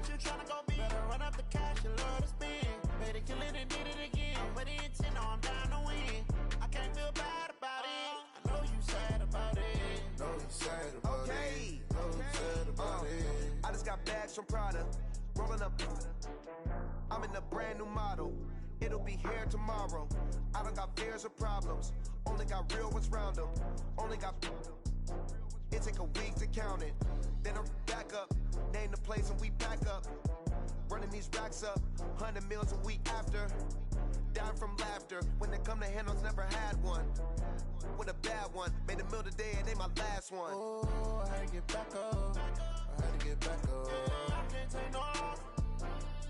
that you tryna go be. Better run up the cash, you love to spend. Better kill it and did it again. I'm with the intent, no, I'm down to win. I can't feel bad about it. I know you sad about it. Know you sad about it. Know you sad about it. I just got bags from Prada, rolling up. I'm in a brand new model. It'll be here tomorrow. I don't got fears or problems. Only got real ones round them. Only got. It take a week to count it. Then I'm back up. Name the place and we pack up. Running these racks up. 100 meals a week after. Down from laughter. When they come to handles, never had one. With a bad one. Made a meal today and they my last one. Oh, I had to get back up. I had to get back up. I can't take no loss.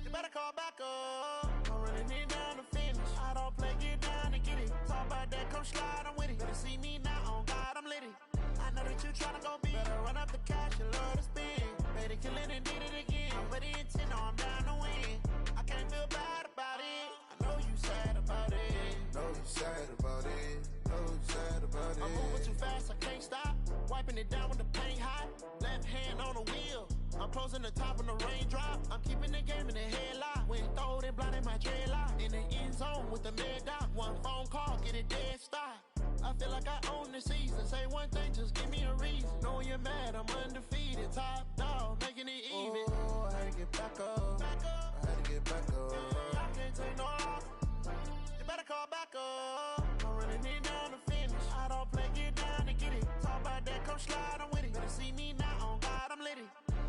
You better call back up. I'm running it down to finish. I don't play, get down to get it. Talk about that, come slide, I'm with it. Better see me now, on God, I'm litty. I know that you tryna go be. Better run up the cash, you love to spend. Better kill it and did it again. I'm with the intent, no, I'm down to win. I can't feel bad about it. I know you sad about it. Know you sad about it. Know you sad about it. I'm moving too fast, I can't stop. Wiping it down with the paint hot. Left hand on the wheel. I'm closing the top when the raindrop. I'm keeping the game in the headlock. When throwed and blinded my dreadlock. In the end zone with the mid dot. One phone call, get it dead stop. I feel like I own the season. Say one thing, just give me a reason. Knowing you're mad, I'm undefeated. Top dog, making it even. Oh, I had to get back up. I had to get back up. I can't take no loss. You better call back up. I'm running it down to finish. I don't play, get down to get it. Talk about that, come slide, I'm with it. Better see me now, on God, I'm litty.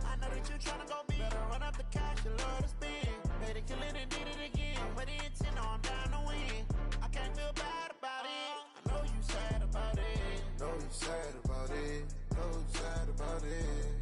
I know that you tryna go be. Better run up the cash, you love to spend. Better kill it and did it again. I'm with the intent, no, I'm down to win. I can't feel bad about it. I know you sad about it. Know you sad about it. Know you sad about it.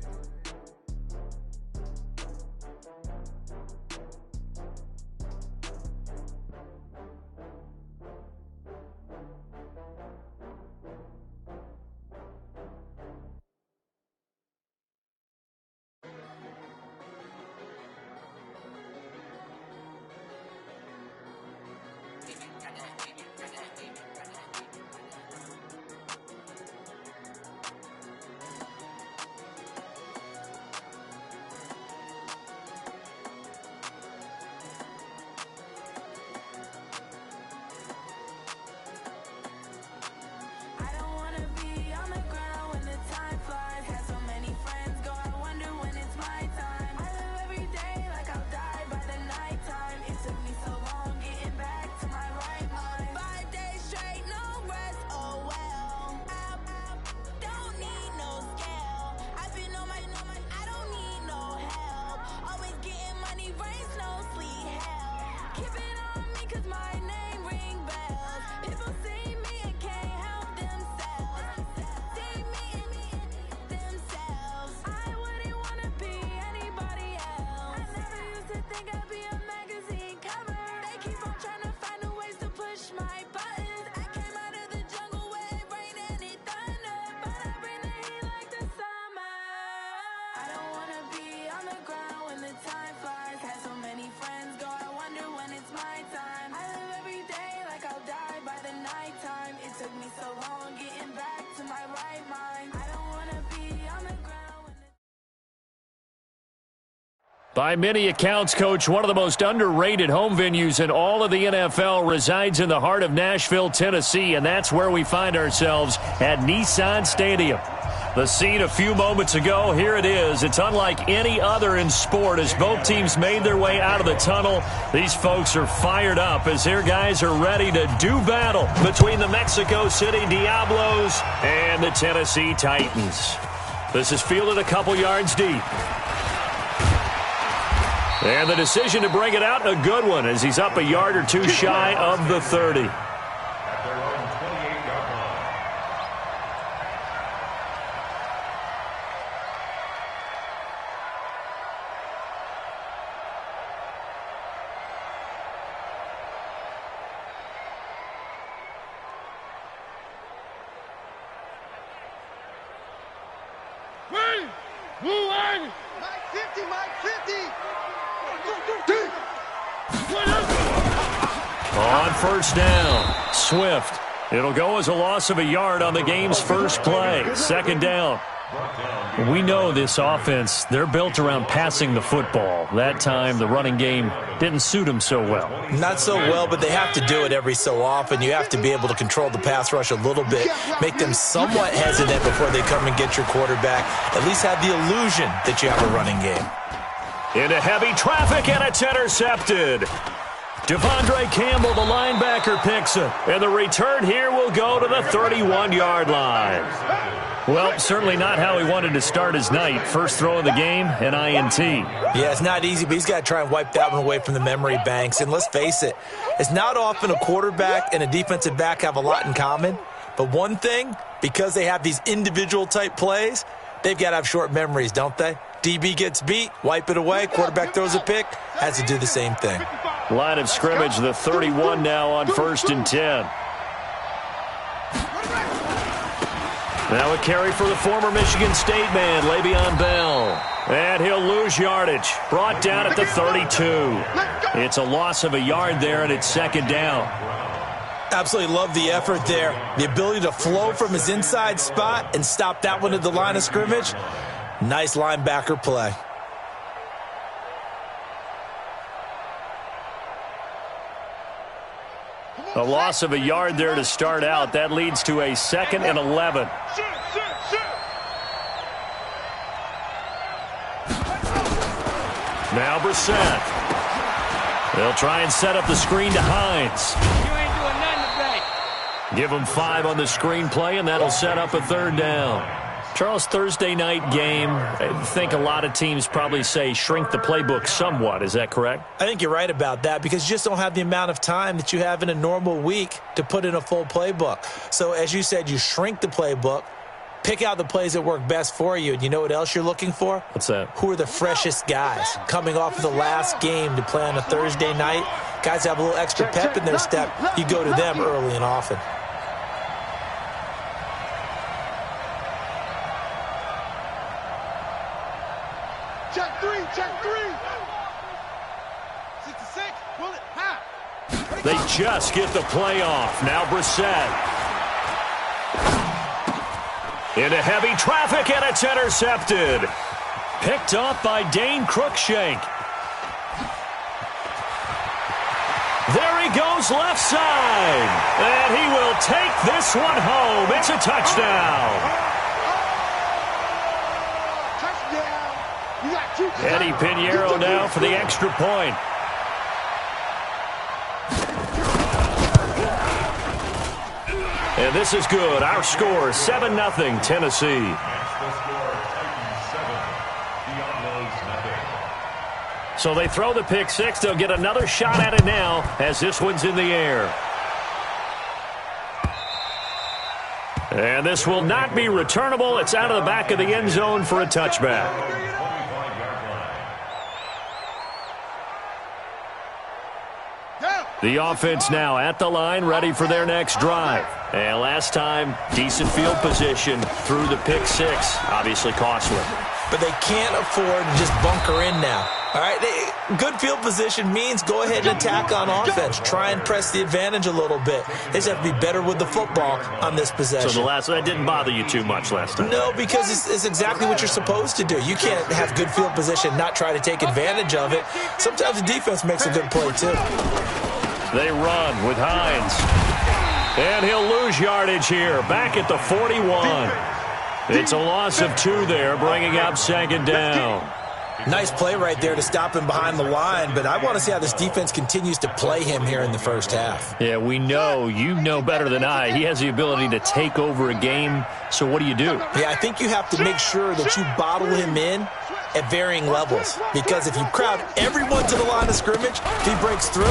By many accounts, Coach, one of the most underrated home venues in all of the NFL resides in the heart of Nashville, Tennessee, and that's where we find ourselves at Nissan Stadium. The scene a few moments ago, here it is. It's unlike any other in sport as both teams made their way out of the tunnel. These folks are fired up as their guys are ready to do battle between the Mexico City Diablos and the Tennessee Titans. This is fielded a couple yards deep. And the decision to bring it out, a good one, as he's up a yard or two shy of the 30. On first down, Swift. It'll go as a loss of a yard on the game's first play. Second down. We know this offense, they're built around passing the football. That time, the running game didn't suit them so well. Not so well, but they have to do it every so often. You have to be able to control the pass rush a little bit, make them somewhat hesitant before they come and get your quarterback. At least have the illusion that you have a running game. Into heavy traffic, and it's intercepted. Devondre Campbell, the linebacker, picks it. And the return here will go to the 31-yard line. Well, certainly not how he wanted to start his night. First throw of the game, an INT. Yeah, it's not easy, but he's got to try and wipe that one away from the memory banks. And let's face it, it's not often a quarterback and a defensive back have a lot in common. But one thing, because they have these individual type plays, they've got to have short memories, don't they? DB gets beat, wipe it away, quarterback throws a pick, has to do the same thing. Line of scrimmage, the 31 now on 1st and 10. Now a carry for the former Michigan State man, Le'Veon Bell. And he'll lose yardage. Brought down at the 32. It's a loss of a yard there, and it's 2nd down. Absolutely love the effort there. The ability to flow from his inside spot and stop that one at the line of scrimmage. Nice linebacker play. A loss of a yard there to start out. That leads to a 2nd and 11. Now Brissett. They'll try and set up the screen to Hines. You ain't doing nothing today. Give him 5 on the screen play, and that'll set up a 3rd down. Charles, Thursday night game, I think a lot of teams probably say shrink the playbook somewhat. Is that correct? I think you're right about that because you just don't have the amount of time that you have in a normal week to put in a full playbook. So as you said, you shrink the playbook, pick out the plays that work best for you. And you know what else you're looking for? What's that? Who are the freshest guys coming off of the last game to play on a Thursday night? Guys have a little extra pep in their step. You go to them early and often. Check three. 66, pull it, high. They just get the play off. Now Brissett. Into heavy traffic, and it's intercepted. Picked off by Dane Cruikshank. There he goes left side. And he will take this one home. It's a touchdown. Eddie Pinheiro now for the extra point. And this is good. Our score, 7-0 Tennessee. So they throw the pick six. They'll get another shot at it now as this one's in the air. And this will not be returnable. It's out of the back of the end zone for a touchback. The offense now at the line, ready for their next drive. And last time, decent field position through the pick six. Obviously costly. But they can't afford to just bunker in now. All right, good field position means go ahead and attack on offense. Try and press the advantage a little bit. They just have to be better with the football on this possession. So that didn't bother you too much last time? No, because it's exactly what you're supposed to do. You can't have good field position, not try to take advantage of it. Sometimes the defense makes a good play, too. They run with Hines. And he'll lose yardage here. Back at the 41. It's a loss of 2 there, bringing up 2nd down. Nice play right there to stop him behind the line, but I want to see how this defense continues to play him here in the first half. Yeah, we know. You know better than I. He has the ability to take over a game, so what do you do? Yeah, I think you have to make sure that you bottle him in at varying levels, because if you crowd everyone to the line of scrimmage, if he breaks through,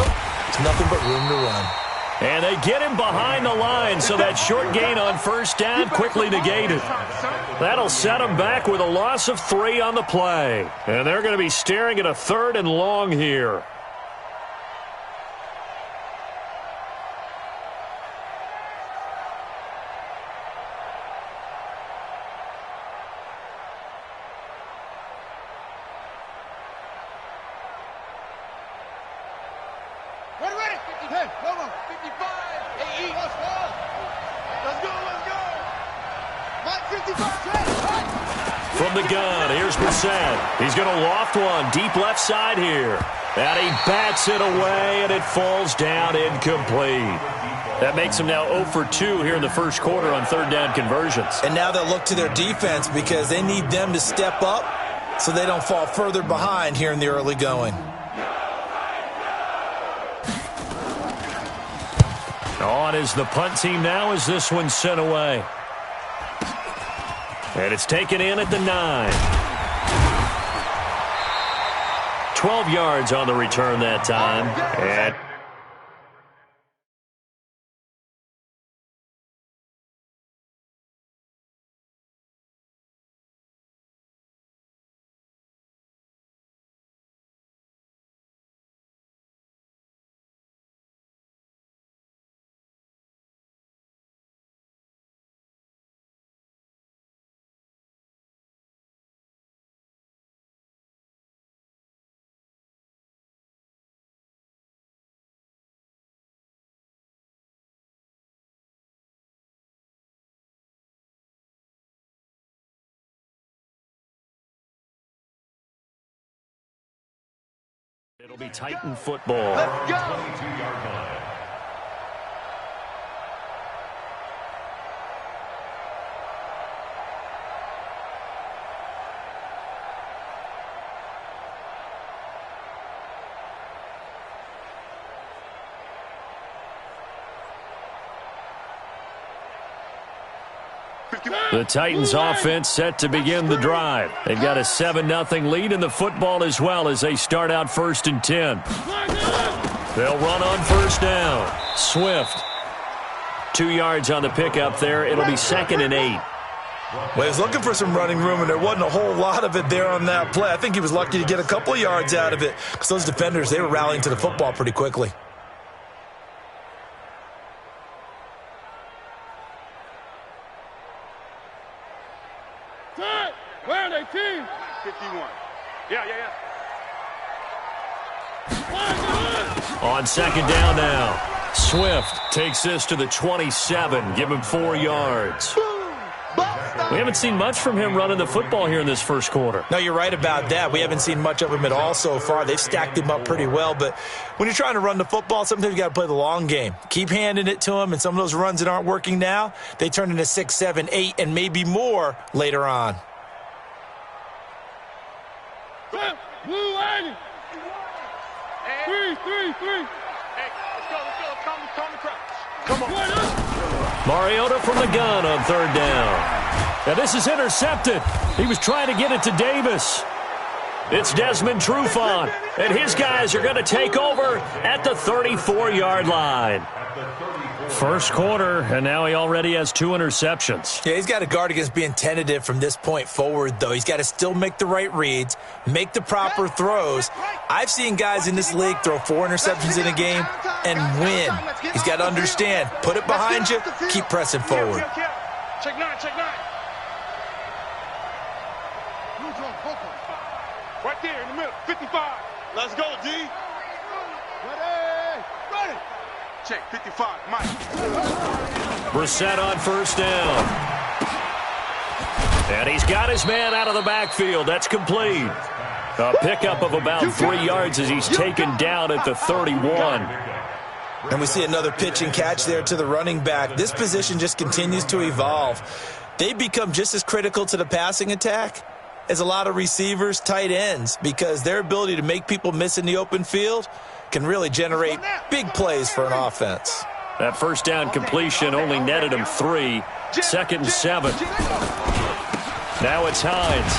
it's nothing but room to run. And they get him behind the line, so that short gain on first down quickly negated. That'll set them back with a loss of 3 on the play. And they're going to be staring at a 3rd and long here. Ready. 10, come on. 55. AE, let's go. Let's go. From the gun, here's Brissett. He's going to loft one deep left side here. And he bats it away, and it falls down incomplete. That makes him now 0 for 2 here in the first quarter on third down conversions. And now they'll look to their defense because they need them to step up so they don't fall further behind here in the early going. On is the punt team now as this one's sent away. And it's taken in at the 9. 12 yards on the return that time. And it'll be Titan football. Let's go. 22-yard line. The Titans offense set to begin the drive. They've got a 7-0 lead in the football as well as they start out 1st and 10. They'll run on first down. Swift. 2 yards on the pickup there. It'll be 2nd and 8. Well, he was looking for some running room, and there wasn't a whole lot of it there on that play. I think he was lucky to get a couple of yards out of it because those defenders, they were rallying to the football pretty quickly. Where are they, team? 51. Yeah. On 2nd down now. Swift takes this to the 27. Give him 4 yards. We haven't seen much from him running the football here in this first quarter. No, you're right about that. We haven't seen much of him at all so far. They've stacked him up pretty well, but when you're trying to run the football, sometimes you got to play the long game. Keep handing it to him, and some of those runs that aren't working now, they turn into 6, 7, 8, and maybe more later on. Blue 80. 3. Hey, let's go. Calm the crowd. Come on. Mariota from the gun on 3rd down. Now this is intercepted. He was trying to get it to Davis. It's Desmond Trufant, and his guys are going to take over at the 34-yard line. First quarter, and now he already has 2 interceptions. Yeah, he's got to guard against being tentative from this point forward, though. He's got to still make the right reads, make the proper throws. I've seen guys in this league throw 4 interceptions in a game and win. He's got to understand, put it behind you, keep pressing forward. Check 9. Right there in the middle, 55. Let's go, D. Ready. Check 55, Mike. Brissett on first down. And he's got his man out of the backfield. That's complete. A pickup of about 3 yards as he's taken down at the 31. And we see another pitch and catch there to the running back. This position just continues to evolve. They become just as critical to the passing attack as a lot of receivers, tight ends, because their ability to make people miss in the open field can really generate big plays for an offense. That first down completion only netted him 3. 2nd and 7. Now it's Hines.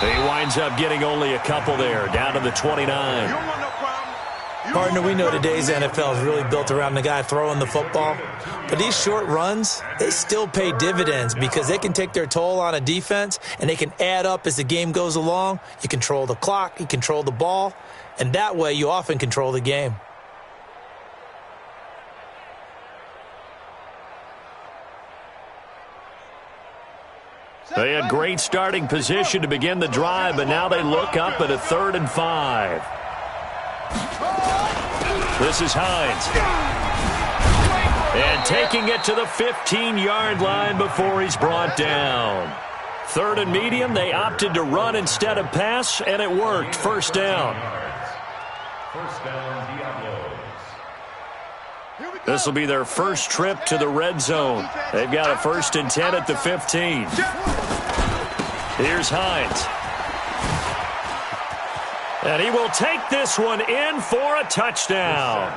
He winds up getting only a couple there, down to the 29. Partner, we know today's NFL is really built around the guy throwing the football. But these short runs, they still pay dividends because they can take their toll on a defense and they can add up as the game goes along. You control the clock, you control the ball, and that way you often control the game. They had great starting position to begin the drive, but now they look up at a 3rd and 5. This is Hines. And taking it to the 15-yard line before he's brought down. 3rd and medium, they opted to run instead of pass, and it worked. First down. This will be their first trip to the red zone. They've got a 1st and 10 at the 15. Here's Hines. And he will take this one in for a touchdown.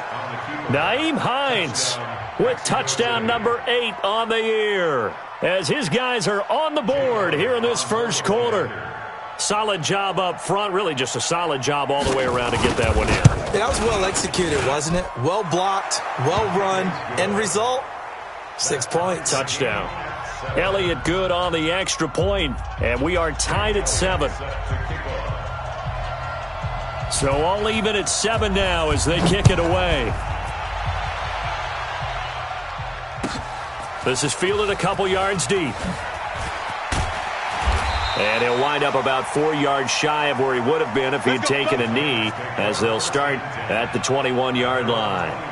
Nyheim Hines with touchdown number 8 on the year, as his guys are on the board here in this first quarter. Solid job up front, really just a solid job all the way around to get that one in. That was well executed, wasn't it? Well blocked, well run. End result, 6 points. Touchdown. Elliott Good on the extra point, and we are tied at 7. So all even at 7 now as they kick it away. This is fielded a couple yards deep. And he'll wind up about 4 yards shy of where he would have been if he had taken a knee, as they'll start at the 21-yard line.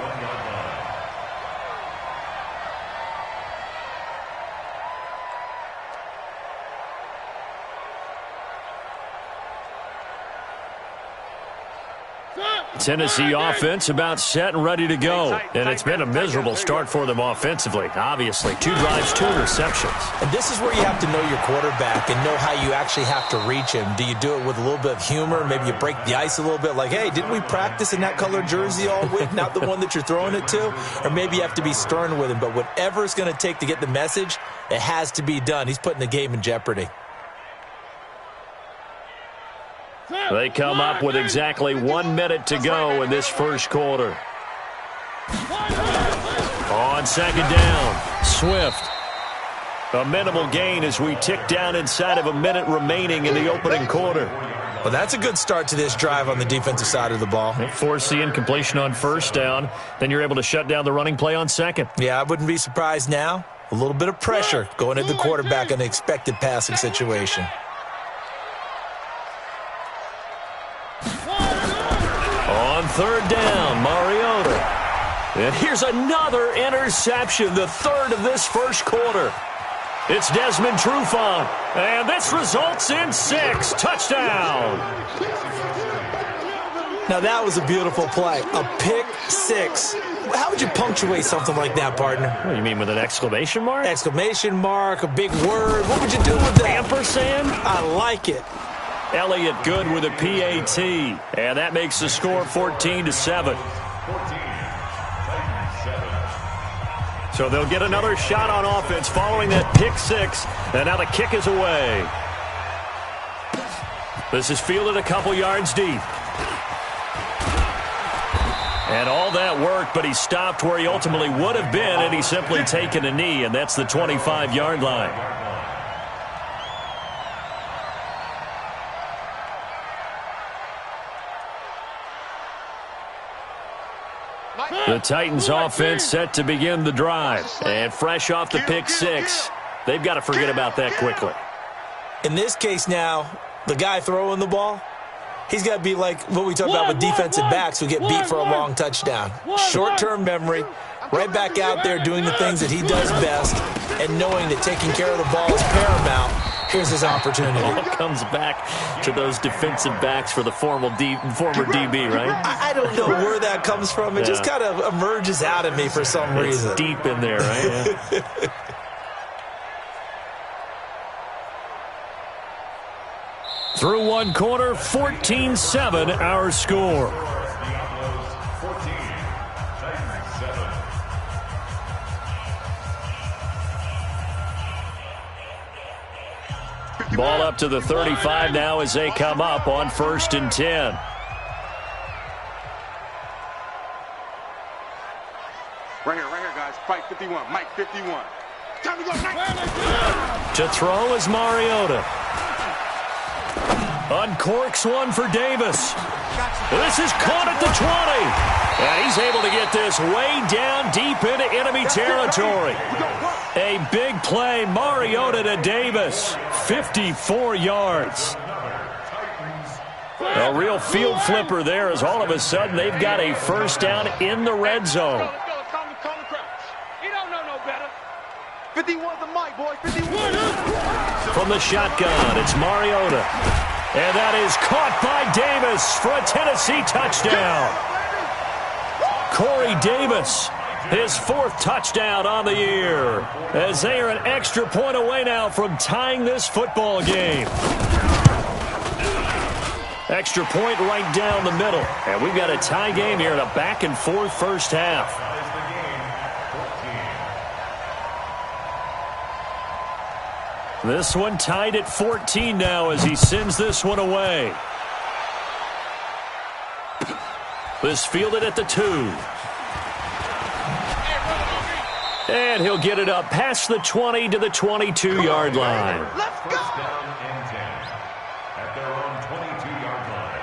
Tennessee offense about set and ready to go. And it's been a miserable start for them offensively, obviously. 2 drives, 2 receptions. And this is where you have to know your quarterback and know how you actually have to reach him. Do you do it with a little bit of humor? Maybe you break the ice a little bit, like, hey, didn't we practice in that colored jersey all week, not the one that you're throwing it to? Or maybe you have to be stern with him. But whatever it's going to take to get the message, it has to be done. He's putting the game in jeopardy. They come up with exactly 1 minute to go in this first quarter. On 2nd down, Swift. A minimal gain as we tick down inside of a minute remaining in the opening quarter. Well, that's a good start to this drive on the defensive side of the ball. Force the incompletion on 1st down. Then you're able to shut down the running play on 2nd. Yeah, I wouldn't be surprised now. A little bit of pressure going at the quarterback in an expected passing situation. On 3rd down, Mariota. And here's another interception, the 3rd of this first quarter. It's Desmond Trufant, and this results in 6. Touchdown. Now that was a beautiful play, a pick 6. How would you punctuate something like that, partner? What do you mean, with an exclamation mark? Exclamation mark, a big word. What would you do with that? Ampersand? I like it. Elliott Good with a PAT, and that makes the score 14-7. So they'll get another shot on offense following that pick 6, and now the kick is away. This is fielded a couple yards deep. And all that worked, but he stopped where he ultimately would have been, and he's simply taken a knee, and that's the 25-yard line. The Titans offense set to begin the drive. And fresh off the pick 6, they've got to forget about that quickly. In this case now, the guy throwing the ball, he's got to be like what we talk about with defensive backs who get beat for a long touchdown. Short-term memory, right back out there doing the things that he does best, and knowing that taking care of the ball is paramount. Here's his opportunity. All comes back to those defensive backs for the former DB, right? I don't know where that comes from. It just kind of emerges out of me for some reason. It's deep in there, right? Yeah. Through one quarter, 14-7 our score. Ball up to the 35 now as they come up on 1st and 10. Right here, guys. Fight 51. Mike 51. Time to go, Mike. To throw is Mariota. Uncorks one for Davis. This is caught at the 20. And he's able to get this way down deep into enemy territory. A big play, Mariota to Davis. 54 yards. A real field flipper there as all of a sudden they've got a first down in the red zone. 51 the mic, boy. 51. From the shotgun, it's Mariota. And that is caught by Davis for a Tennessee touchdown. Corey Davis, his 4th touchdown on the year, as they are an extra point away now from tying this football game. Extra point right down the middle. And we've got a tie game here in a back-and-forth first half. This one tied at 14 now as he sends this one away. This fielded at the 2. And he'll get it up past the 20 to the 22-yard line. Let's go. At their own 22-yard line.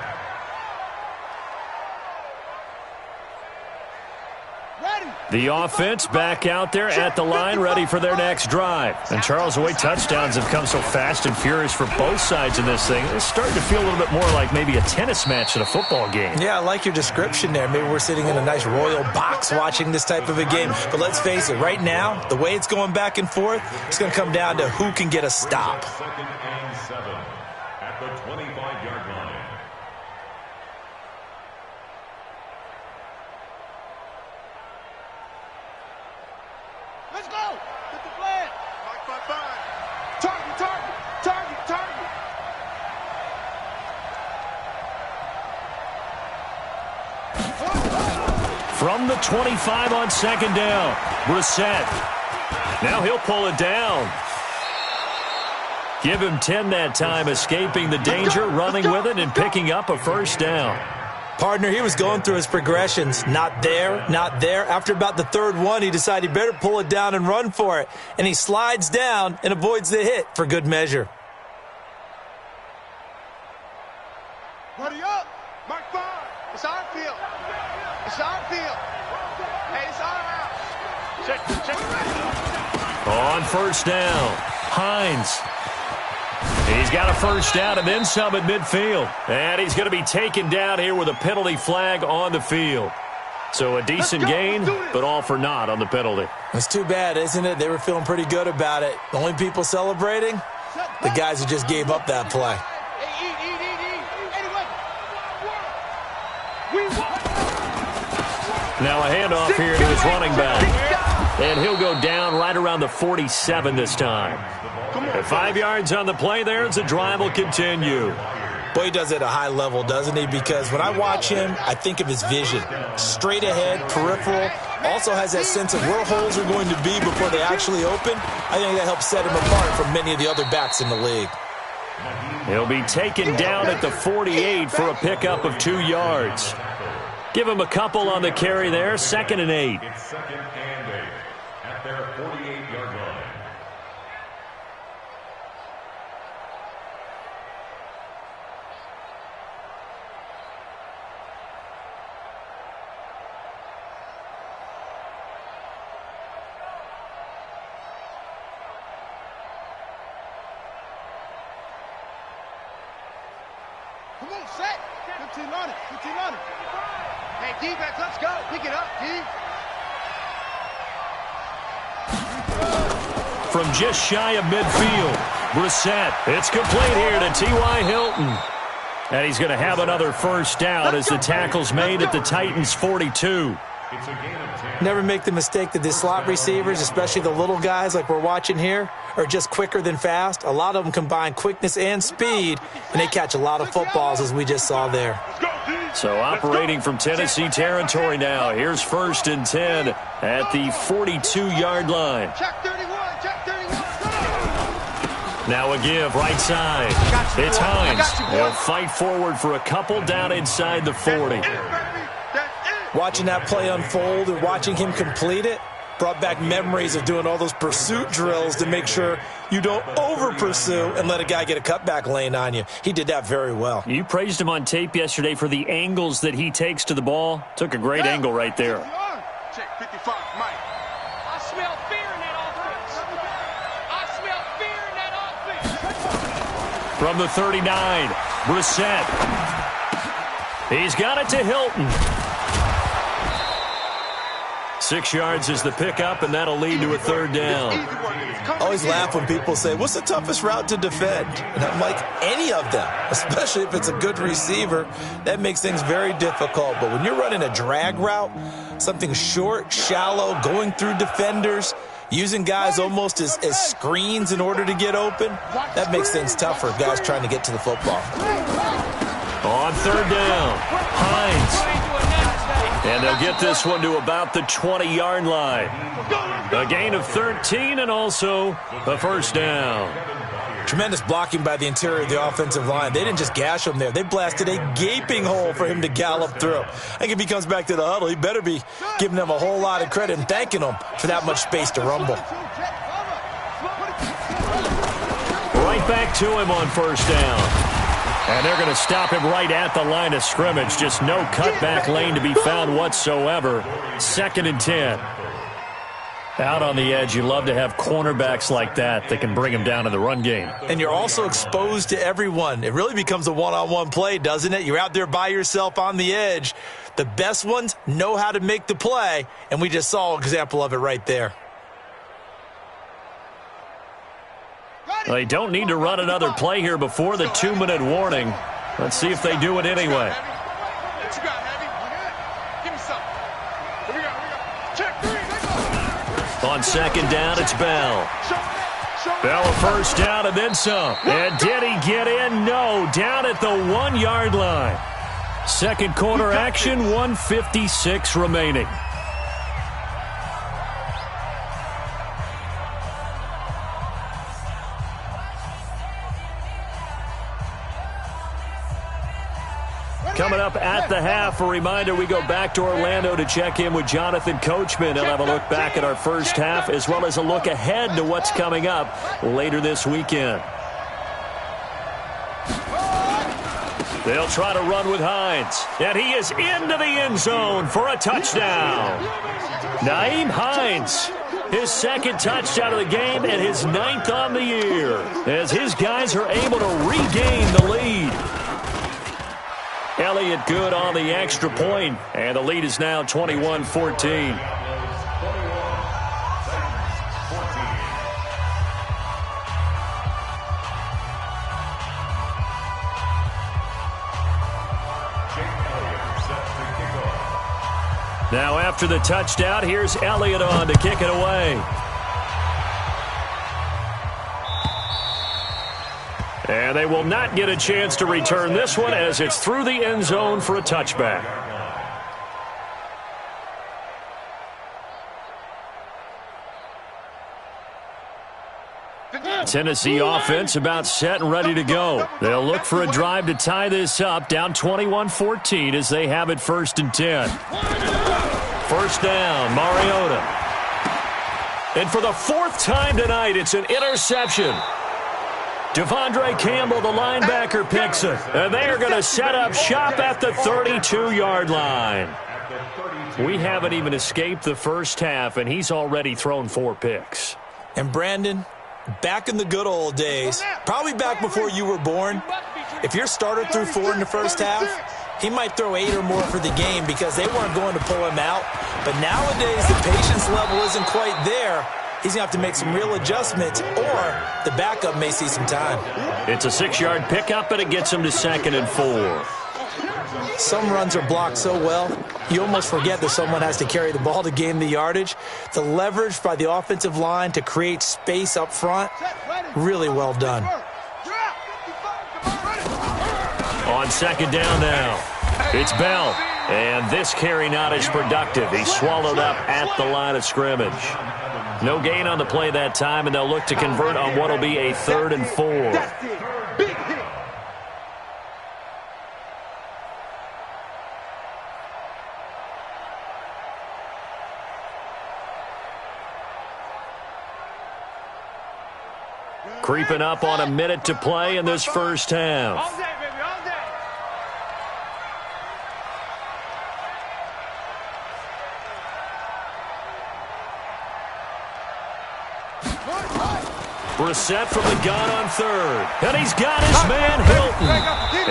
The offense back out there at the line, ready for their next drive. And Charles, the way touchdowns have come so fast and furious for both sides in this thing, it's starting to feel a little bit more like maybe a tennis match in a football game. Yeah, I like your description there. Maybe we're sitting in a nice royal box watching this type of a game. But let's face it, right now, the way it's going back and forth, it's going to come down to who can get a stop. 2nd and 7 at the 25-yard line. Let's go. Get the flag. 5-5-5. Target, target, target, target. From the 25 on 2nd down, Brissett. Now he'll pull it down. Give him 10 that time, escaping the danger, running with it, and picking up a first down. Partner, he was going through his progressions. Not there, not there. After about the 3rd one, he decided he better pull it down and run for it. And he slides down and avoids the hit for good measure. Buddy up. Mark 5. It's our field. It's our field. Hey, it's our house. Check. On first down, Hines. He's got a first down and then some at midfield. And he's going to be taken down here with a penalty flag on the field. So a decent gain, but all for naught on the penalty. It's too bad, isn't it? They were feeling pretty good about it. The only people celebrating? The guys who just gave up that play. Now a handoff here to his running back. And he'll go down right around the 47 this time. At 5 yards on the play there, as the drive will continue. Boy, he does it at a high level, doesn't he? Because when I watch him, I think of his vision. Straight ahead, peripheral. Also has that sense of where holes are going to be before they actually open. I think that helps set him apart from many of the other backs in the league. He'll be taken down at the 48 for a pickup of 2 yards. Give him a couple on the carry there, 2nd and 8. It's 2nd and 8 at their 48-yard line. Come on, set. 15 on it. 15 on it. Hey, defense, let's go. Pick it up, D. From just shy of midfield, Brissett. It's complete here to T.Y. Hilton. And he's going to have another first down as the tackle's made at the Titans' 42. It's a gain of 10. Never make the mistake that the slot receivers, especially the little guys like we're watching here, are just quicker than fast. A lot of them combine quickness and speed, and they catch a lot of footballs, as we just saw there. So operating from Tennessee territory now. Here's 1st and 10 at the 42-yard line. Check 31. Check 31. Now a give right side. It's Hines. He'll fight forward for a couple down inside the 40. Watching that play unfold and watching him complete it brought back memories of doing all those pursuit drills to make sure you don't over-pursue and let a guy get a cutback lane on you. He did that very well. You praised him on tape yesterday for the angles that he takes to the ball. Took a great angle right there. Check 55, Mike. I smell fear in that offense. I smell fear in that offense. From the 39, Brissett. He's got it to Hilton. 6 yards is the pickup, and that'll lead to a third down. I always laugh when people say, what's the toughest route to defend? And I'm like, any of them, especially if it's a good receiver. That makes things very difficult. But when you're running a drag route, something short, shallow, going through defenders, using guys almost as screens in order to get open, that makes things tough for guys trying to get to the football. On third down, Hines. And they'll get this one to about the 20-yard line. A gain of 13 and also a first down. Tremendous blocking by the interior of the offensive line. They didn't just gash him there. They blasted a gaping hole for him to gallop through. I think if he comes back to the huddle, he better be giving them a whole lot of credit and thanking them for that much space to rumble. Right back to him on first down. And they're going to stop him right at the line of scrimmage. Just no cutback lane to be found whatsoever. 2nd and 10. Out on the edge, you love to have cornerbacks like that can bring him down in the run game. And you're also exposed to everyone. It really becomes a one-on-one play, doesn't it? You're out there by yourself on the edge. The best ones know how to make the play, and we just saw an example of it right there. They don't need to run another play here before the 2-minute warning. Let's see if they do it anyway. On 2nd down, it's Bell. Bell a first down and then some. And did he get in? No. Down at the 1-yard line. Second quarter action, 1:56 remaining. Coming up at the half, a reminder, we go back to Orlando to check in with Jonathan Coachman. He'll have a look back at our first half as well as a look ahead to what's coming up later this weekend. They'll try to run with Hines, and he is into the end zone for a touchdown. Nyheim Hines, his 2nd touchdown of the game and his 9th on the year, as his guys are able to regain the lead. Elliott good on the extra point, and the lead is now 21-14. Now after the touchdown, here's Elliott on to kick it away. And they will not get a chance to return this one as it's through the end zone for a touchback. Tennessee offense about set and ready to go. They'll look for a drive to tie this up, down 21-14 as they have it 1st and 10. First down, Mariota. And for the 4th time tonight, it's an interception. Devondre Campbell, the linebacker, picks it. And they are going to set up shop at the 32-yard line. We haven't even escaped the first half, and he's already thrown 4 picks. And Brandon, back in the good old days, probably back before you were born, if your starter threw 4 in the first half, he might throw 8 or more for the game because they weren't going to pull him out. But nowadays, the patience level isn't quite there. He's going to have to make some real adjustments, or the backup may see some time. It's a 6-yard pickup, and it gets him to 2nd and 4. Some runs are blocked so well, you almost forget that someone has to carry the ball to gain the yardage. The leverage by the offensive line to create space up front, really well done. On 2nd down now, it's Bell. And this carry not as productive. He's swallowed up at the line of scrimmage. No gain on the play that time, and they'll look to convert on what will be a 3rd and 4. Creeping up on a minute to play in this first half. Brissett from the gun on third. And he's got his man Hilton.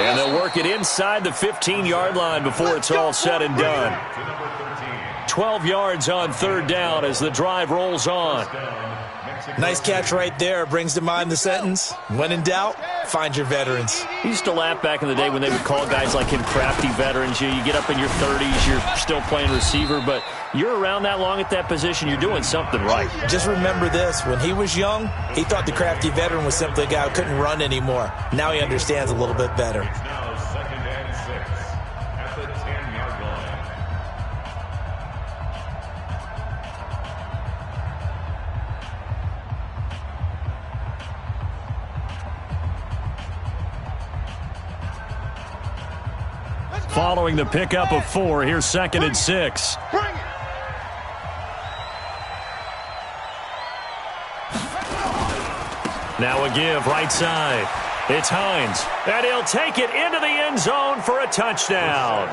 And they'll work it inside the 15-yard line before it's all said and done. 12 yards on third down as the drive rolls on. Nice catch right there. Brings to mind the sentence, when in doubt, find your veterans. I used to laugh back in the day when they would call guys like him crafty veterans. You get up in your 30s, you're still playing receiver, but you're around that long at that position, you're doing something right. Just remember this. When he was young, he thought the crafty veteran was simply a guy who couldn't run anymore. Now he understands a little bit better. Now 2nd and 6 at the 10-yard line. Following the pickup of 4, here's 2nd and 6. Now a give right side. It's Hines. And he'll take it into the end zone for a touchdown.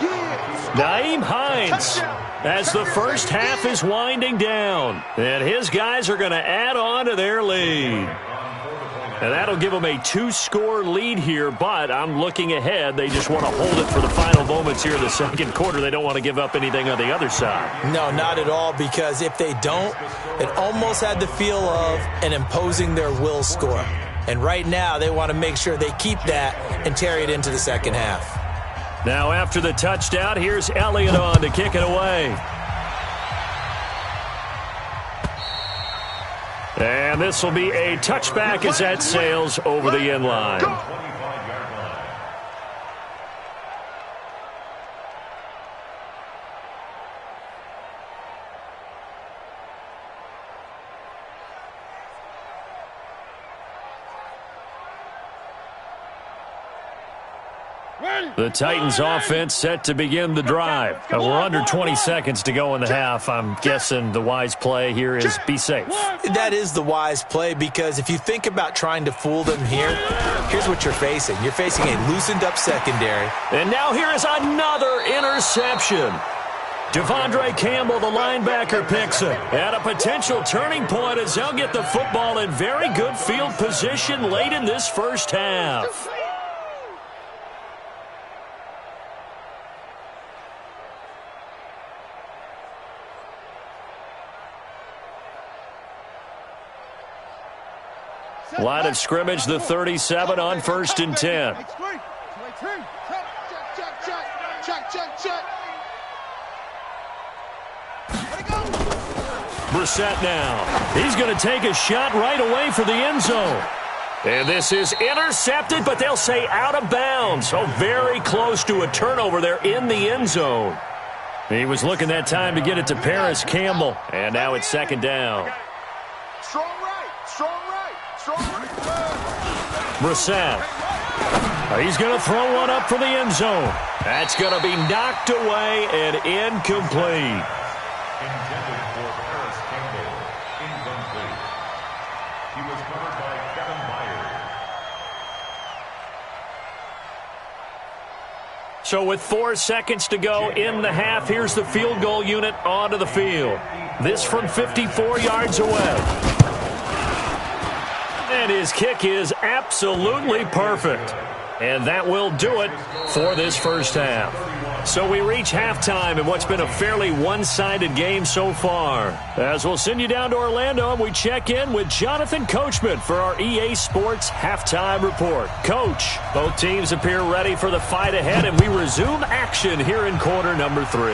Nyheim Hines as the first half is winding down. And his guys are going to add on to their lead. And that'll give them a 2-score lead here, but I'm looking ahead. They just want to hold it for the final moments here in the second quarter. They don't want to give up anything on the other side. No, not at all, because if they don't, it almost had the feel of an imposing their will score. And right now, they want to make sure they keep that and carry it into the second half. Now after the touchdown, here's Elliott on to kick it away. And this will be a touchback as that sails over the end line. The Titans offense set to begin the drive. And we're under 20 seconds to go in the half. I'm guessing the wise play here is be safe. That is the wise play, because if you think about trying to fool them here, here's what you're facing. You're facing a loosened up secondary. And now here is another interception. Devondre Campbell, the linebacker, picks it. At a potential turning point as they'll get the football in very good field position late in this first half. Line of scrimmage, the 37 on 1st and 10. Brissett now. He's going to take a shot right away for the end zone. And this is intercepted, but they'll say out of bounds. So very close to a turnover there in the end zone. He was looking that time to get it to Paris Campbell. And now it's 2nd down. Strong right, strong right, strong right. Brissett. He's going to throw one up for the end zone. That's going to be knocked away and incomplete. Intended for Paris Campbell. Incomplete. He was covered by Kevin Byard. So with 4 seconds to go in the half, here's the field goal unit onto the field. This from 54 yards away. And his kick is absolutely perfect. And that will do it for this first half. So we reach halftime in what's been a fairly one-sided game so far. As we'll send you down to Orlando, and we check in with Jonathan Coachman for our EA Sports Halftime Report. Coach, both teams appear ready for the fight ahead, and we resume action here in quarter number 3.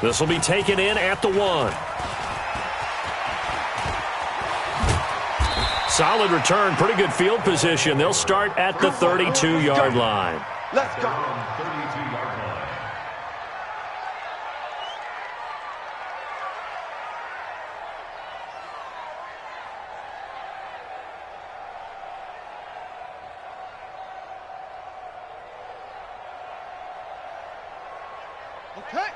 This will be taken in at the 1. Solid return, pretty good field position. They'll start at the 32-yard line. Let's go. 32-yard line.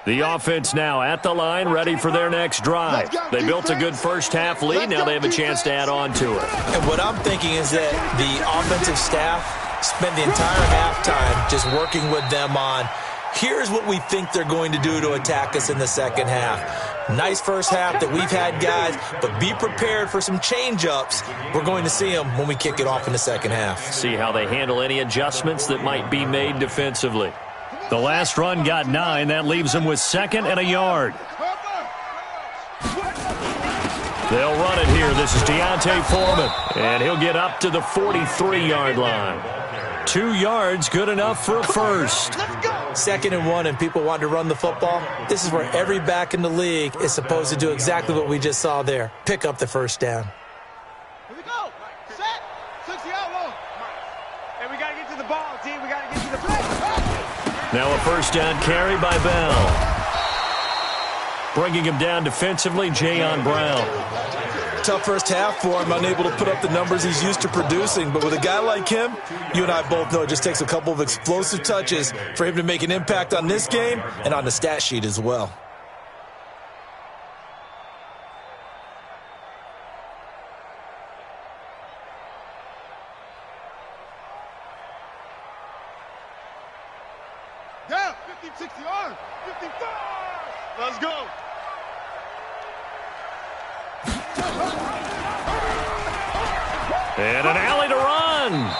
The offense now at the line, ready for their next drive. They built a good first half lead. Now they have a chance to add on to it. And what I'm thinking is that the offensive staff spent the entire halftime just working with them on, here's what we think they're going to do to attack us in the second half. Nice first half that we've had, guys, but be prepared for some change-ups. We're going to see them when we kick it off in the second half. See how they handle any adjustments that might be made defensively. The last run got 9. That leaves them with 2nd and a yard. They'll run it here. This is Deontay Foreman, and he'll get up to the 43-yard line. 2 yards, good enough for a first. 2nd and 1, and people want to run the football. This is where every back in the league is supposed to do exactly what we just saw there. Pick up the first down. Here we go. Set. 60 out low. And we got to get to the ball, team. We got to get to the play. Now a first down carry by Bell. Bringing him down defensively, Jayon Brown. Tough first half for him, unable to put up the numbers he's used to producing. But with a guy like him, you and I both know it just takes a couple of explosive touches for him to make an impact on this game and on the stat sheet as well. Down. 50, 60 yards. 55. Let's go. And an alley to run.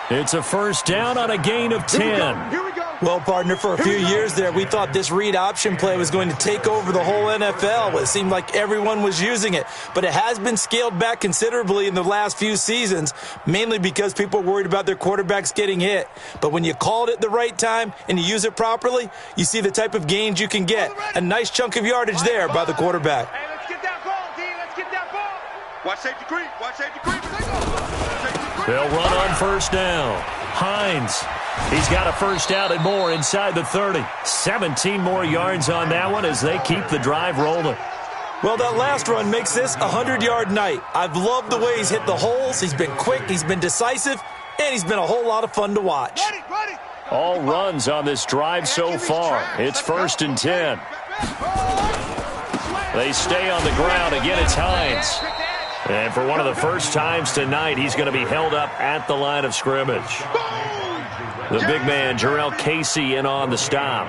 It's a first down on a gain of 10. Here we go. Well, partner, for a few years there, we thought this read option play was going to take over the whole NFL. It seemed like everyone was using it, but it has been scaled back considerably in the last few seasons, mainly because people are worried about their quarterbacks getting hit. But when you called it the right time and you use it properly, you see the type of gains you can get. A nice chunk of yardage there by the quarterback. Hey, let's get that ball, D. Let's get that ball. Watch safety creep. Watch safety creep. They'll run on first down. Hines, he's got a first down and more inside the 30. 17 more yards on that one as they keep the drive rolling. Well, that last run makes this a 100-yard night. I've loved the way he's hit the holes. He's been quick, he's been decisive, and he's been a whole lot of fun to watch. Ready. All runs on this drive so far. It's 1st and 10. They stay on the ground. Again, it's Hines. And for one of the first times tonight, he's going to be held up at the line of scrimmage. The big man, Jarrell Casey, in on the stop.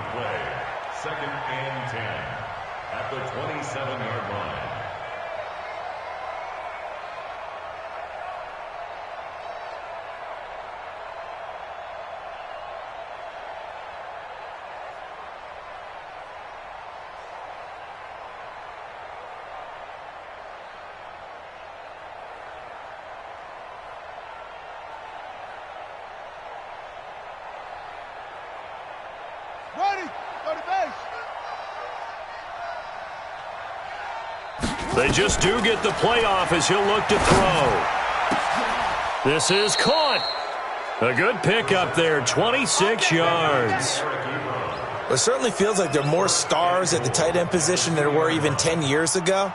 2nd and 10 at the 27-yard line. Ready. Go to base. They just do get the playoff as he'll look to throw. This is caught. A good pickup there, 26 yards. Well, it certainly feels like there are more stars at the tight end position than there were even 10 years ago.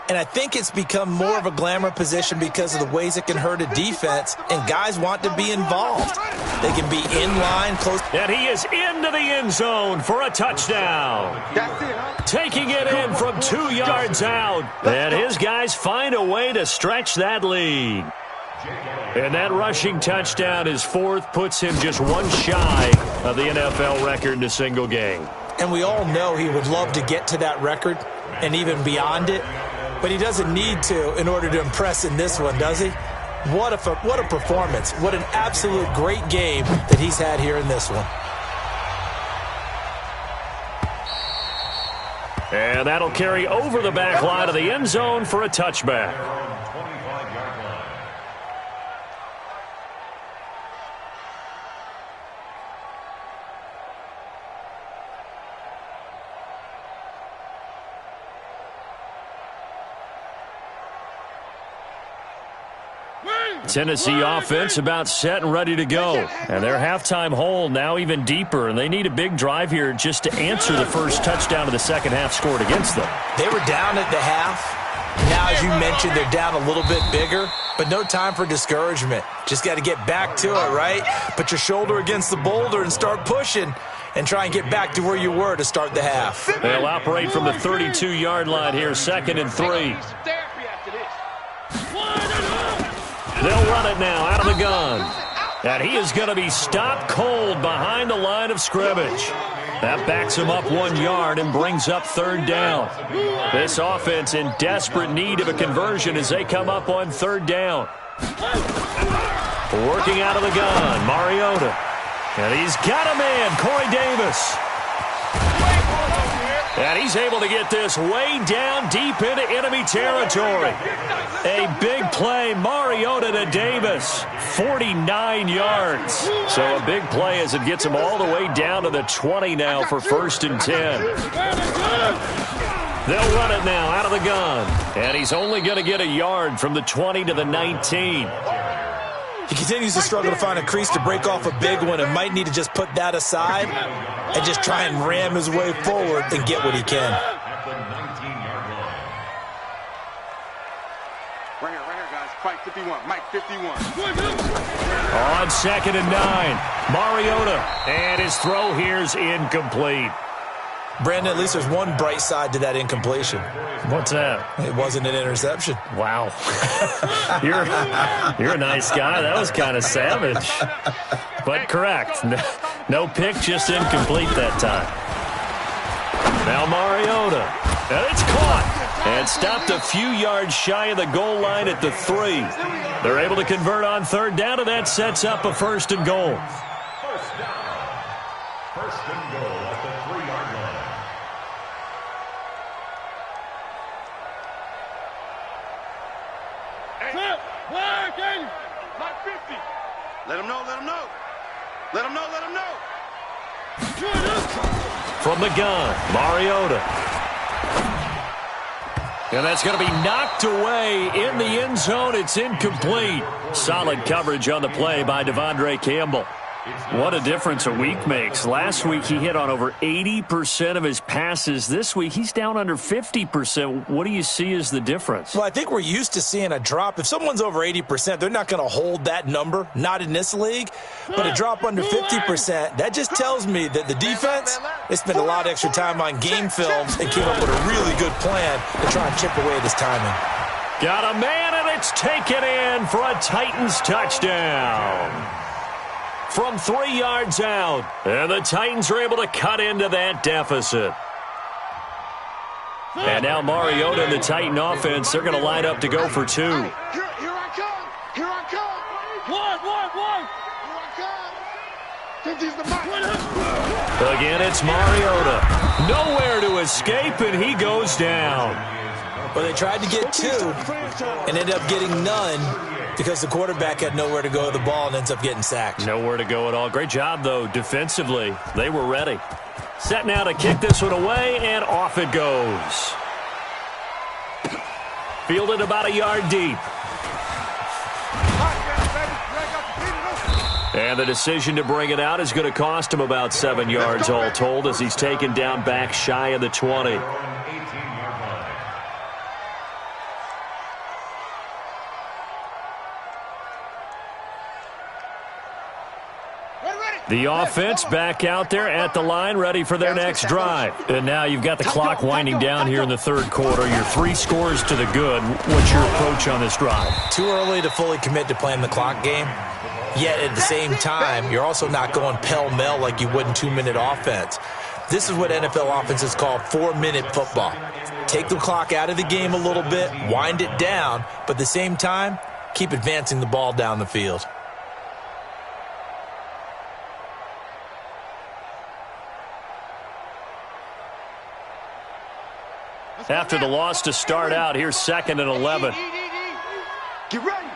And I think it's become more of a glamour position because of the ways it can hurt a defense, and guys want to be involved. They can be in line, close. And he is into the end zone for a touchdown. That's it, huh? Taking it in from 2 yards out. And his guys find a way to stretch that lead. And that rushing touchdown, his 4th, puts him just one shy of the NFL record in a single game. And we all know he would love to get to that record and even beyond it. But he doesn't need to in order to impress in this one, does he? What a performance. What an absolute great game that he's had here in this one. And that'll carry over the back line of the end zone for a touchback. 25-yard line. Tennessee offense about set and ready to go. And their halftime hole now even deeper, and they need a big drive here just to answer the first touchdown of the second half scored against them. They were down at the half. Now, as you mentioned, they're down a little bit bigger, but no time for discouragement. Just got to get back to it, right? Put your shoulder against the boulder and start pushing and try and get back to where you were to start the half. They'll operate from the 32-yard line here, 2nd and 3. They'll run it now out of the gun. And he is going to be stopped cold behind the line of scrimmage. That backs him up 1 yard and brings up third down. This offense in desperate need of a conversion as they come up on third down. Working out of the gun, Mariota. And he's got a man, Corey Davis. And he's able to get this way down deep into enemy territory. A big play, Mariota to Davis, 49 yards. So a big play as it gets him all the way down to the 20 now for 1st and 10. They'll run it now out of the gun. And he's only going to get a yard from the 20 to the 19. He continues to struggle to find a crease to break off a big one and might need to just put that aside and just try and ram his way forward and get what he can. Right here, guys. Fight 51. Mike 51. On 2nd and 9, Mariota. And his throw here's incomplete. Brandon, at least there's one bright side to that incompletion. What's that? It wasn't an interception. Wow. You're a nice guy. That was kind of savage. But correct. No pick, just incomplete that time. Now Mariota. And it's caught. And stopped a few yards shy of the goal line at the 3. They're able to convert on third down, and that sets up a 1st and goal. First and goal at the 3-yard line. Let him know, let him know. Let him know, let him know. From the gun, Mariota. And that's going to be knocked away in the end zone. It's incomplete. Solid coverage on the play by Devondre Campbell. What a difference a week makes. Last week he hit on over 80% of his passes. This week he's down under 50%. What do you see as the difference? Well, I think we're used to seeing a drop. If someone's over 80%, they're not going to hold that number, not in this league. But a drop under 50%, that just tells me that the defense, they spent a lot of extra time on game films and came up with a really good plan to try and chip away at his timing. Got a man, and it's taken in for a Titans touchdown. From 3 yards out, and the Titans are able to cut into that deficit. And now Mariota and the Titan offense, they're going to line up to go for 2. Here I come. Here I come. One. Here I come. 50's the mark. Again, it's Mariota. Nowhere to escape, and he goes down. Well, they tried to get 2 and ended up getting none because the quarterback had nowhere to go with the ball and ends up getting sacked. Nowhere to go at all. Great job, though, defensively. They were ready. Set now to kick this one away, and off it goes. Fielded about a yard deep. And the decision to bring it out is going to cost him about 7 yards all told as he's taken down back shy of the 20. The offense back out there at the line, ready for their next drive. And now you've got the clock winding down here in the third quarter. Your 3 scores to the good. What's your approach on this drive? Too early to fully commit to playing the clock game. Yet at the same time, you're also not going pell-mell like you would in 2-minute offense. This is what NFL offenses call 4-minute football. Take the clock out of the game a little bit, wind it down, but at the same time, keep advancing the ball down the field. After the loss to start out, here's 2nd and 11. Get ready.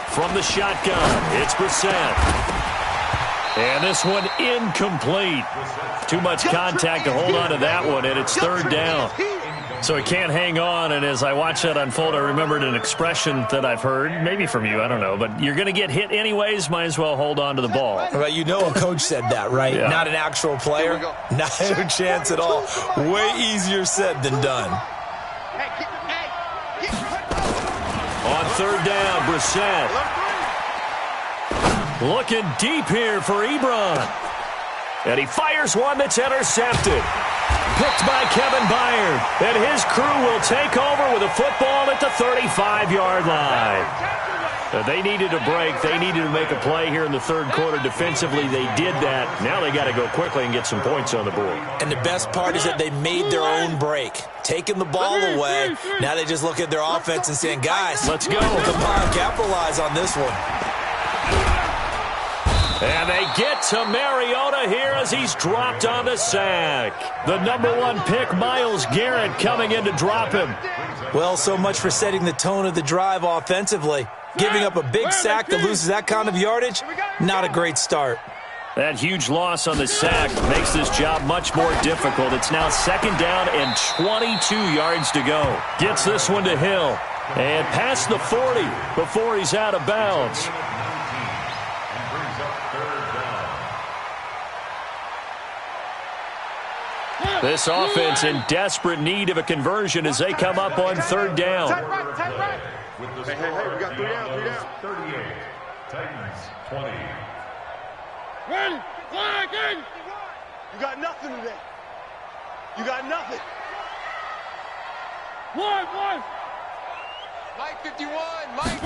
From the shotgun, it's Brissett. And this one incomplete. Too much contact to hold on to that one, and it's 3rd down. So he can't hang on, and as I watch that unfold, I remembered an expression that I've heard, maybe from you, I don't know, but you're going to get hit anyways, might as well hold on to the ball. Well, you know a coach said that, right? Yeah. Not an actual player. Not a chance at all. Way easier said than done. On 3rd down, Brissett. Looking deep here for Ebron. And he fires one that's intercepted. Picked by Kevin Byard. And his crew will take over with a football at the 35-yard line. They needed a break. They needed to make a play here in the third quarter. Defensively, they did that. Now they got to go quickly and get some points on the board. And the best part is that they made their own break. Taking the ball away. Now they just look at their offense and saying, guys, let's go. Come on, capitalize on this one. And they get to Mariota here as he's dropped on the sack. The #1 pick, Myles Garrett, coming in to drop him. Well, so much for setting the tone of the drive offensively. Giving up a big sack that loses that kind of yardage, not a great start. That huge loss on the sack makes this job much more difficult. It's now 2nd down and 22 yards to go. Gets this one to Hill. And past the 40 before he's out of bounds. This offense in desperate need of a conversion as they come up on 3rd down. Hey, we got 3 down, 3 down. 38, Titans 20. Ready, flag in. You got nothing today. You got nothing. One. Mike 51, Mike.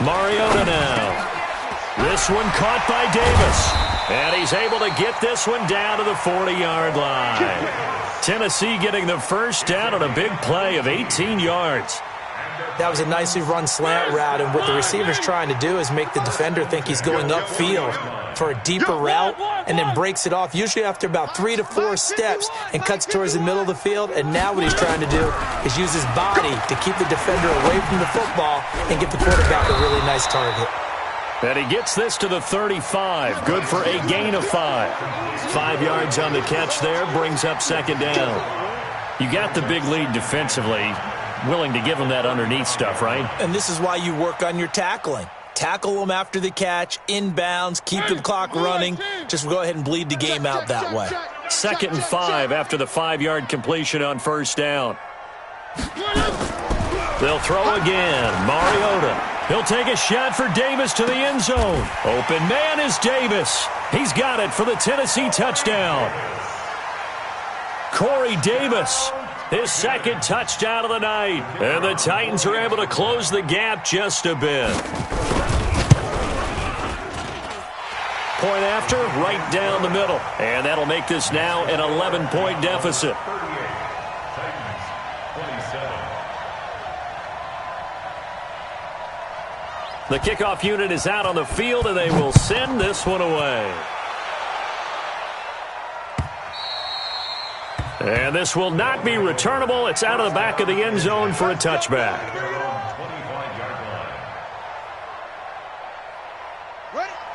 Mariota now. This one caught by Davis. And he's able to get this one down to the 40-yard line. Tennessee getting the first down on a big play of 18 yards. That was a nicely run slant route, and what the receiver's trying to do is make the defender think he's going upfield for a deeper route and then breaks it off, usually after about 3 to 4 steps, and cuts towards the middle of the field. And now what he's trying to do is use his body to keep the defender away from the football and get the quarterback a really nice target. And he gets this to the 35. Good for a gain of 5. 5 yards on the catch there. Brings up 2nd down. You got the big lead defensively. Willing to give him that underneath stuff, right? And this is why you work on your tackling. Tackle them after the catch, inbounds, keep the clock running. Just go ahead and bleed the game out that way. 2nd and 5 after the 5-yard completion on 1st down. They'll throw again. Mariota. He'll take a shot for Davis to the end zone. Open man is Davis. He's got it for the Tennessee touchdown. Corey Davis, his 2nd touchdown of the night. And the Titans are able to close the gap just a bit. Point after, right down the middle. And that'll make this now an 11-point deficit. The kickoff unit is out on the field, and they will send this one away. And this will not be returnable. It's out of the back of the end zone for a touchback.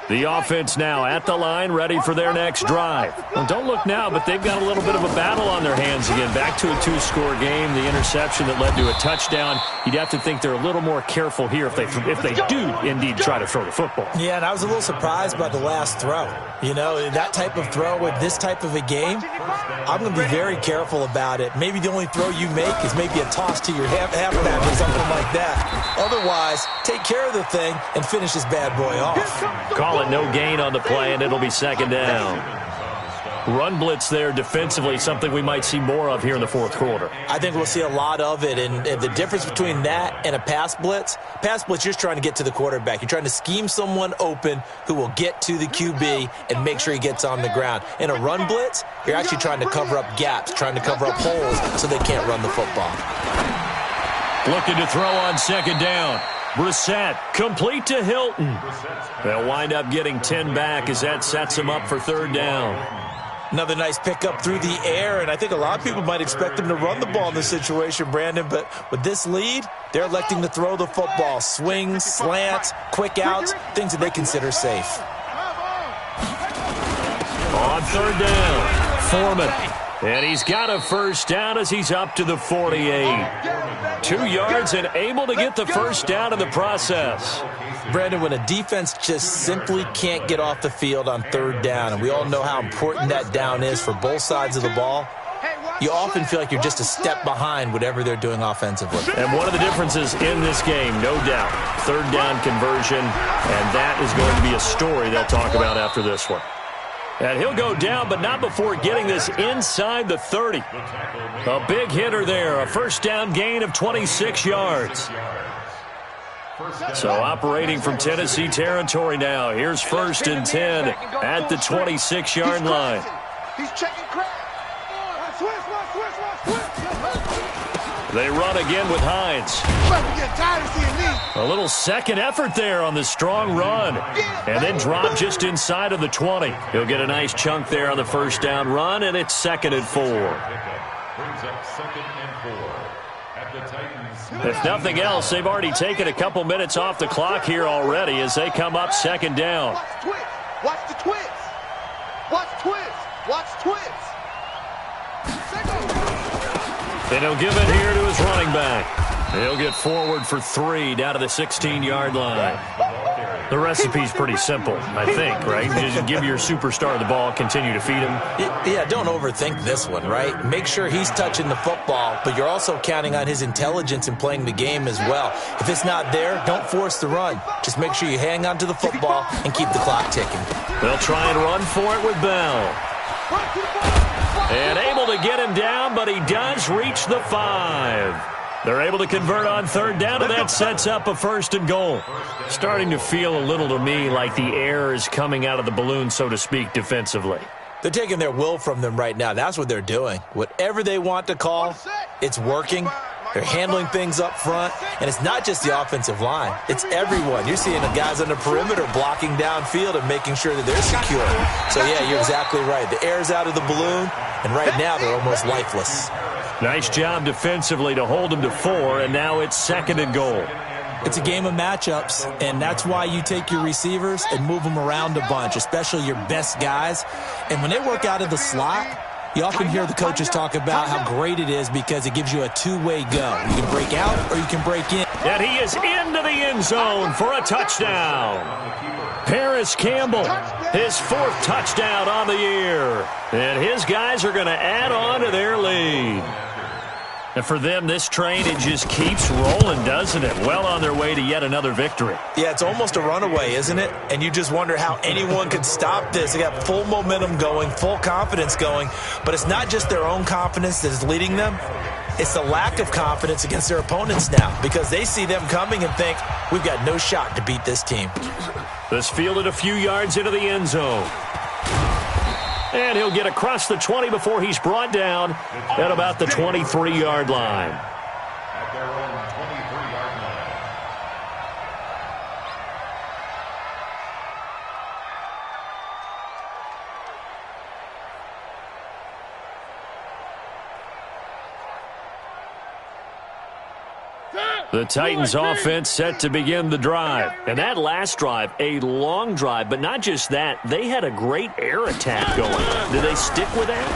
The offense now at the line, ready for their next drive. Well, don't look now, but they've got a little bit of a battle on their hands again. Back to a 2-score game. The interception that led to a touchdown. You'd have to think they're a little more careful here if they do indeed try to throw the football. Yeah, and I was a little surprised by the last throw. You know, that type of throw with this type of a game, I'm going to be very careful about it. Maybe the only throw you make is maybe a toss to your halfback or something like that. Otherwise, take care of the thing and finish this bad boy off. Call it no gain on the play, and it'll be 2nd down. Run blitz there defensively, something we might see more of here in the 4th quarter. I think we'll see a lot of it, and the difference between that and a pass blitz, you're just trying to get to the quarterback. You're trying to scheme someone open who will get to the QB and make sure he gets on the ground. In a run blitz, you're actually trying to cover up gaps, trying to cover up holes so they can't run the football. Looking to throw on 2nd down. Brissett, complete to Hilton. They'll wind up getting 10 back as that sets him up for 3rd down. Another nice pickup through the air, and I think a lot of people might expect them to run the ball in this situation, Brandon, but with this lead, they're electing to throw the football. Swings, slants, quick outs, things that they consider safe. On 3rd down, Foreman. And he's got a 1st down as he's up to the 48. 2 yards and able to get the 1st down in the process. Brandon, when a defense just simply can't get off the field on 3rd down, and we all know how important that down is for both sides of the ball, you often feel like you're just a step behind whatever they're doing offensively. And one of the differences in this game, no doubt, 3rd down conversion, and that is going to be a story they'll talk about after this one. And he'll go down, but not before getting this inside the 30. A big hitter there, a 1st down gain of 26 yards. So operating from Tennessee territory now. Here's 1st and 10 at the 26-yard line. He's checking crap. They run again with Hines. A little second effort there on the strong run. And then drop just inside of the 20. He'll get a nice chunk there on the first down run, and it's 2nd and 4. Brings up 2nd and 4 at the Titans. If nothing else, they've already taken a couple minutes off the clock here already as they come up 2nd down. Watch the twist. Watch twist. Watch twist. And he'll give it here to his running back. He'll get forward for 3 down to the 16-yard line. The recipe's pretty simple, I think, right? Just give your superstar the ball, continue to feed him. Yeah, don't overthink this one, right? Make sure he's touching the football, but you're also counting on his intelligence in playing the game as well. If it's not there, don't force the run. Just make sure you hang on to the football and keep the clock ticking. They'll try and run for it with Bell. And able to get him down, but he does reach the 5. They're able to convert on 3rd down, and that sets up a 1st and goal. Starting to feel a little to me like the air is coming out of the balloon, so to speak, defensively. They're taking their will from them right now. That's what they're doing. Whatever they want to call, it's working. They're handling things up front, and it's not just the offensive line. It's everyone. You're seeing the guys on the perimeter blocking downfield and making sure that they're secure. So, yeah, you're exactly right. The air's out of the balloon, and right now they're almost lifeless. Nice job defensively to hold them to 4, and now it's 2nd and goal. It's a game of matchups, and that's why you take your receivers and move them around a bunch, especially your best guys. And when they work out of the slot, you often hear the coaches talk about how great it is because it gives you a two-way go. You can break out or you can break in. And he is into the end zone for a touchdown. Paris Campbell, his 4th touchdown on the year. And his guys are going to add on to their lead. And for them, this train, it just keeps rolling, doesn't it? Well on their way to yet another victory. Yeah, it's almost a runaway, isn't it? And you just wonder how anyone could stop this. They got full momentum going, full confidence going. But it's not just their own confidence that is leading them. It's the lack of confidence against their opponents now because they see them coming and think, we've got no shot to beat this team. This fielded a few yards into the end zone. And he'll get across the 20 before he's brought down at about the 23-yard line. At their own 23-yard line. The Titans offense set to begin the drive. And that last drive, a long drive, but not just that. They had a great air attack going. Did they stick with that?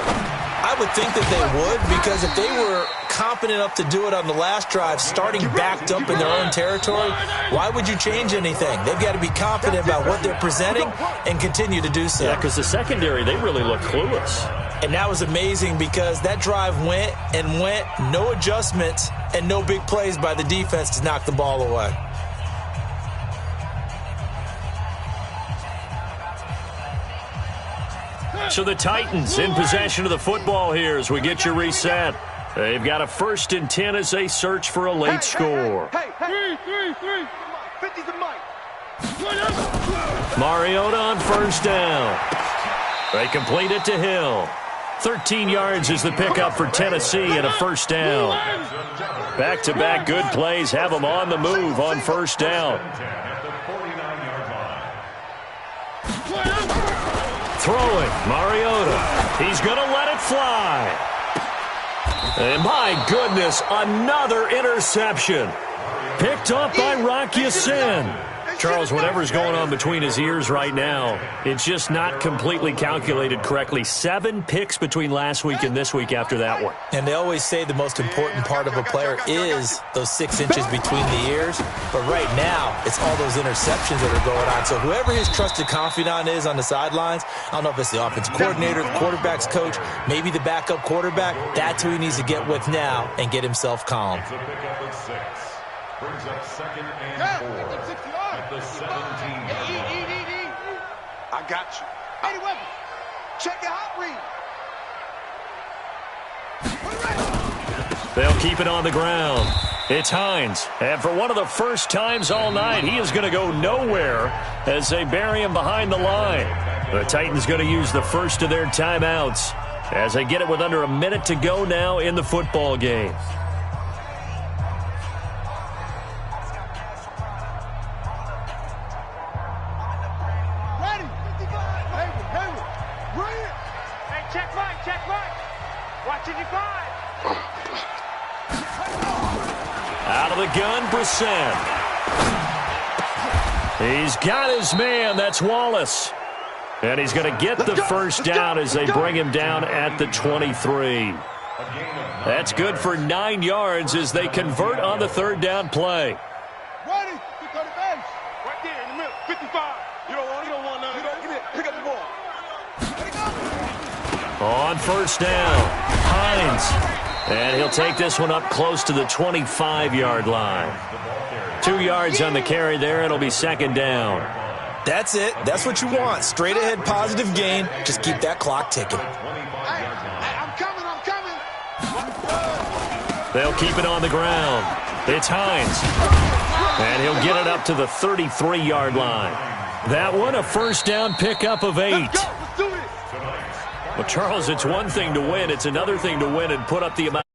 I would think that they would because if they were confident enough to do it on the last drive, starting backed up in their own territory, why would you change anything? They've got to be confident about what they're presenting and continue to do so. Yeah, because the secondary, they really look clueless. And that was amazing because that drive went and went, no adjustments and no big plays by the defense to knock the ball away. So the Titans in possession of the football here as we get you reset. They've got a 1st and 10 as they search for a late score. Hey. 50's the mic. Mariota on 1st down. They complete it to Hill. 13 yards is the pickup for Tennessee and a 1st down. Back-to-back good plays have them on the move on 1st down. Throwing, Mariota. He's going to let it fly. And my goodness, another interception. Picked up by Rocky Sin. Charles, whatever's going on between his ears right now, it's just not completely calculated correctly. 7 picks between last week and this week after that one. And they always say the most important part of a player is those 6 inches between the ears. But right now, it's all those interceptions that are going on. So whoever his trusted confidant is on the sidelines, I don't know if it's the offensive coordinator, the quarterback's coach, maybe the backup quarterback, that's who he needs to get with now and get himself calm. It's a pickup of 6. Brings up 2nd and 4 at the 17-yard line. I got you. Anyway, check your hot read. They'll keep it on the ground. It's Hines. And for one of the first times all night, he is going to go nowhere as they bury him behind the line. The Titans going to use the first of their timeouts as they get it with under a minute to go now in the football game. Out of the gun, Brissett. He's got his man. That's Wallace. And he's going to get the first down as they bring him down at the 23. That's good for 9 yards as they convert on the third down play. Ready? Get to the bench. Right there in the middle. 55. You don't want none. Give it. Pick up the ball. On first down, Hines. And he'll take this one up close to the 25-yard line. 2 yards on the carry there. It'll be second down. That's it. That's what you want. Straight ahead, positive gain. Just keep that clock ticking. I'm coming. They'll keep it on the ground. It's Hines. And he'll get it up to the 33-yard line. That one, a first down pickup of 8. Let's do it. Well, Charles, it's one thing to win. It's another thing to win and put up the amount.